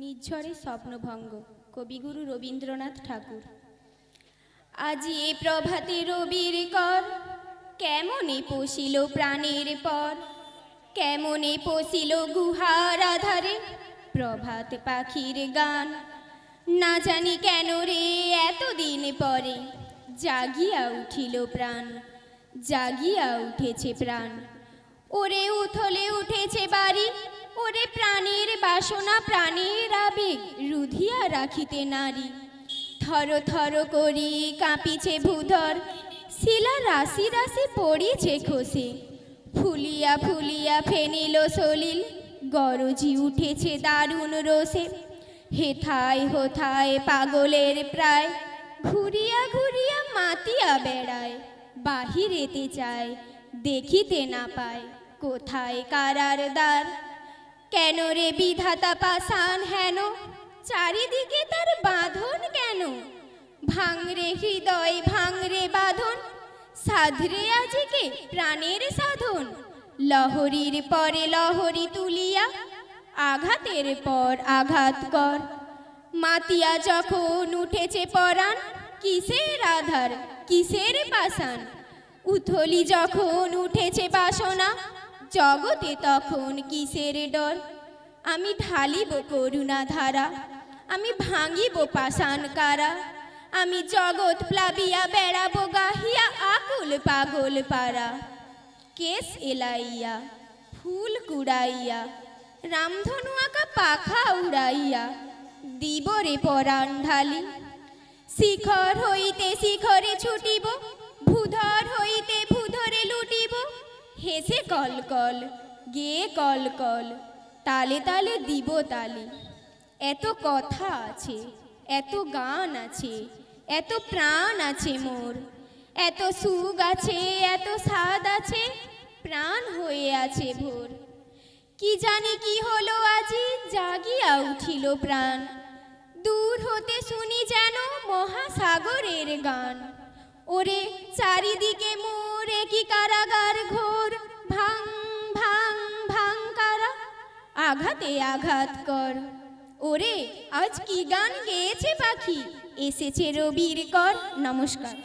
নিঝরে স্বপ্নভঙ্গ কবিগুরু রবীন্দ্রনাথ ঠাকুর। আজি এ প্রভাতে রবির কর, কেমনে পশিল প্রাণের পর, কেমনে পশিল গুহার আধারে প্রভাত পাখির গান। না জানি কেন রে এতদিন পরে জাগিয়া উঠিল প্রাণ, জাগিয়া উঠেছে প্রাণ। ওরে উথলে উঠেছে বাড়ি, ওরে প্রাণের বাসনা প্রাণের আবেগ রুধিয়া রাখিতে নারী। থর থর করি কাঁপিছে ভূধর, শিলা রাশি রাশি পড়িছে খসে। ফুলিয়া ফুলিয়া ফেনিল সলিল, গরজি উঠেছে দারুণ রোষে। হেথায় হোথায় পাগলের প্রায়, ঘুরিয়া ঘুরিয়া মাতিয়া বেড়ায়। বাহিরেতে চায় দেখিতে না পায়, কোথায় কারার দ্বার। কেন রে বিধাতা পাষাণ হেন, চারিদিকে তার বাঁধন কেন? ভাঙরে হৃদয় ভাঙরে বাঁধন, সাধরে আজকে প্রাণের সাধন। লহরীর পরে লহরী তুলিয়া, আঘাতের পর আঘাত কর। মাতিয়া যখন উঠেছে পরাণ, কিসের আধার কিসের পাষাণ। উথলি যখন উঠেছে বাসনা, জগতে তখন কিসের ডর। আমি ঢালিব করুণা ধারা, আমি ভাঙিব পাষাণ কারা। আমি জগৎ প্লাবিয়া বেড়াবো গাহিয়া আকুল পাগল পারা। কেশ এলাইয়া ফুল কুড়াইয়া, রামধনু আঁকা পাখা উড়াইয়া দিবরে পরাণ ঢালি। শিখর হইতে শিখরে ছুটিব, ভূধর হইতে ভূধরে লুটিব। হেসে কল কল গেয়ে কল কল, তালে তালে দিব তালি। এত কথা আছে, এত গান আছে, এত প্রাণ আছে মোর। এত সুখ আছে, এত স্বাদ আছে, প্রাণ হয়ে আছে ভোর। কি জানি কি হলো আজি, জাগিয়া উঠিল প্রাণ। দূর হতে শুনি যেন মহাসাগরের গান। ওরে চারিদিকে মোর কি কারাগার ঘোর, ভাং ভাং ভাং কারা, আঘাতে আঘাত কর। ওরে আজ কি গান গেয়েছে পাখি, এসেছে রবির কর। নমস্কার।